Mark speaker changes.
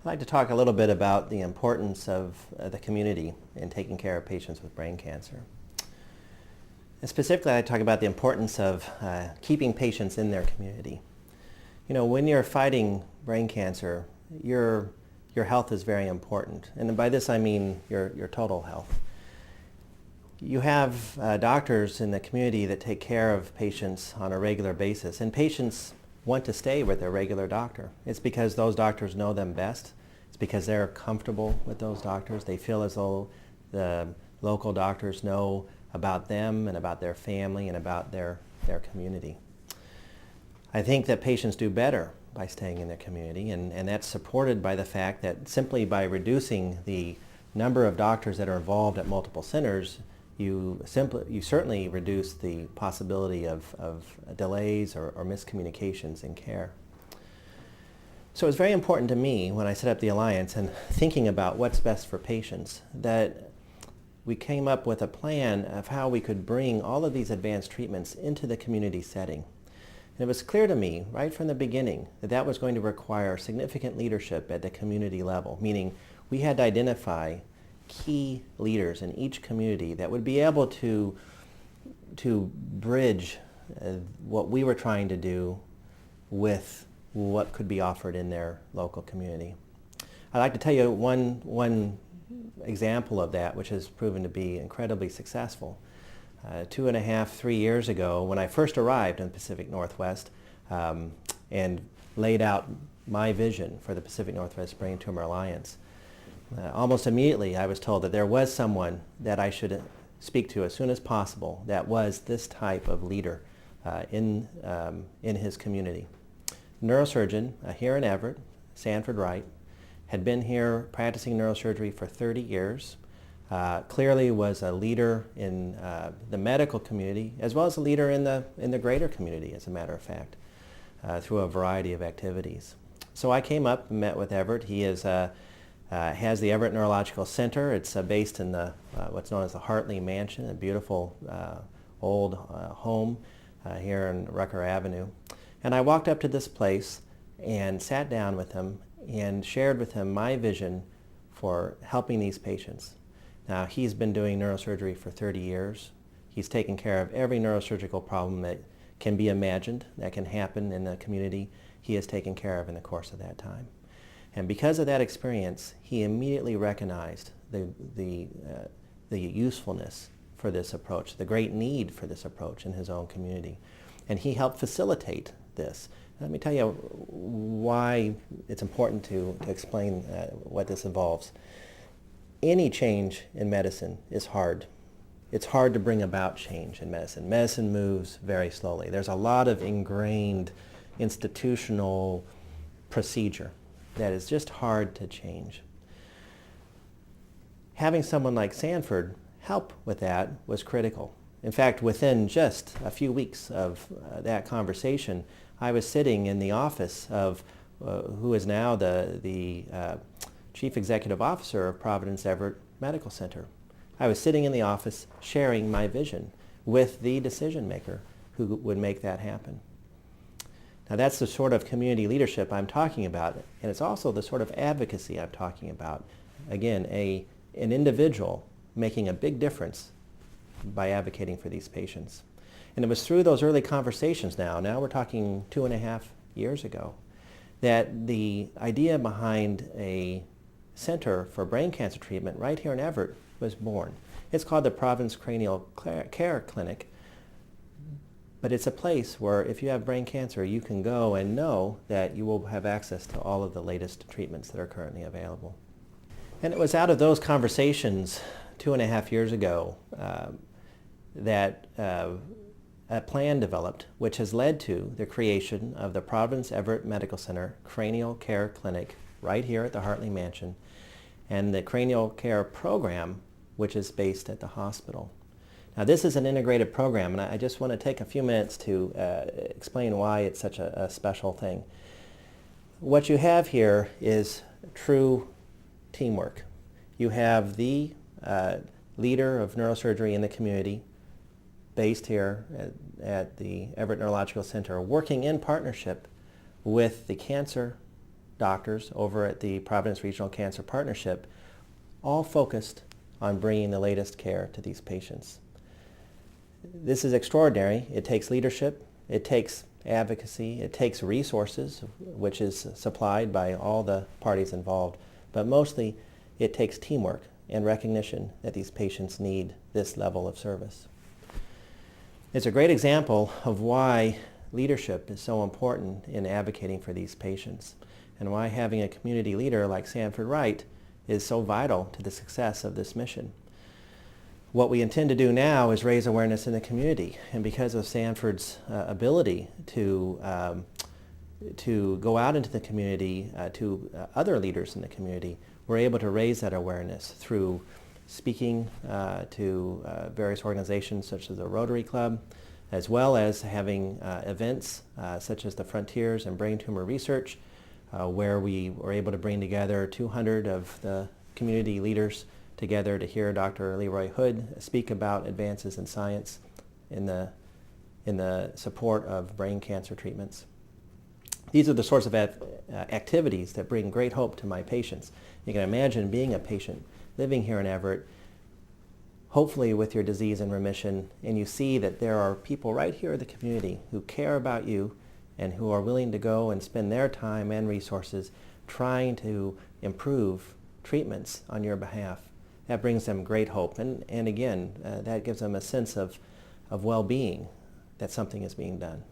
Speaker 1: like to talk a little bit about the importance of the community in taking care of patients with brain cancer. And specifically, I talk about the importance of keeping patients in their community. You know, when you're fighting brain cancer, your health is very important. And by this I mean your total health. You have doctors in the community that take care of patients on a regular basis, and patients want to stay with their regular doctor. It's because those doctors know them best. It's because they're comfortable with those doctors. They feel as though the local doctors know about them and about their family and about their community. I think that patients do better by staying in their community, and that's supported by the fact that simply by reducing the number of doctors that are involved at multiple centers, you certainly reduce the possibility of delays or miscommunications in care. So it's very important to me when I set up the Alliance and thinking about what's best for patients that we came up with a plan of how we could bring all of these advanced treatments into the community setting. And it was clear to me right from the beginning that that was going to require significant leadership at the community level, meaning we had to identify key leaders in each community that would be able to bridge what we were trying to do with what could be offered in their local community. I'd like to tell you one example of that, which has proven to be incredibly successful. 2.5, 3 years ago, when I first arrived in the Pacific Northwest and laid out my vision for the Pacific Northwest Brain Tumor Alliance, almost immediately I was told that there was someone that I should speak to as soon as possible that was this type of leader in his community. Neurosurgeon here in Everett, Sanford Wright, had been here practicing neurosurgery for 30 years, clearly was a leader in the medical community as well as a leader in the greater community, as a matter of fact, through a variety of activities. So I came up and met with Everett. He is has the Everett Neurological Center. It's based in the what's known as the Hartley Mansion, a beautiful old home here in Rucker Avenue. And I walked up to this place and sat down with him and shared with him my vision for helping these patients. Now, he's been doing neurosurgery for 30 years. He's taken care of every neurosurgical problem that can be imagined that can happen in the community. He has taken care of in the course of that time. And because of that experience, he immediately recognized the usefulness for this approach, the great need for this approach in his own community. And he helped facilitate this. Let me tell you why it's important to explain what this involves. Any change in medicine is hard. It's hard to bring about change in medicine. Medicine moves very slowly. There's a lot of ingrained institutional procedure that is just hard to change. Having someone like Sanford help with that was critical. In fact, within just a few weeks of that conversation, I was sitting in the office of who is now the Chief Executive Officer of Providence Everett Medical Center. I was sitting in the office sharing my vision with the decision maker who would make that happen. Now that's the sort of community leadership I'm talking about, and it's also the sort of advocacy I'm talking about. Again, an individual making a big difference by advocating for these patients. And it was through those early conversations now we're talking 2.5 years ago, that the idea behind a center for brain cancer treatment right here in Everett was born. It's called the Providence Cranial Care Clinic. But it's a place where if you have brain cancer, you can go and know that you will have access to all of the latest treatments that are currently available. And it was out of those conversations 2.5 years ago that a plan developed, which has led to the creation of the Providence Everett Medical Center Cranial Care Clinic right here at the Hartley Mansion, and the Cranial Care Program, which is based at the hospital. Now this is an integrated program, and I just want to take a few minutes to explain why it's such a special thing. What you have here is true teamwork. You have the leader of neurosurgery in the community, based here at the Everett Neurological Center, working in partnership with the cancer doctors over at the Providence Regional Cancer Partnership, all focused on bringing the latest care to these patients. This is extraordinary. It takes leadership, it takes advocacy, it takes resources, which is supplied by all the parties involved, but mostly it takes teamwork and recognition that these patients need this level of service. It's a great example of why leadership is so important in advocating for these patients, and why having a community leader like Sanford Wright is so vital to the success of this mission. What we intend to do now is raise awareness in the community, and because of Sanford's ability to go out into the community to other leaders in the community, we're able to raise that awareness through speaking to various organizations such as the Rotary Club, as well as having events such as the Frontiers in Brain Tumor Research, where we were able to bring together 200 of the community leaders together to hear Dr. Leroy Hood speak about advances in science in the support of brain cancer treatments. These are the sorts of activities that bring great hope to my patients. You can imagine being a patient living here in Everett, hopefully with your disease in remission, and you see that there are people right here in the community who care about you and who are willing to go and spend their time and resources trying to improve treatments on your behalf. That brings them great hope, and again, that gives them a sense of well-being, that something is being done.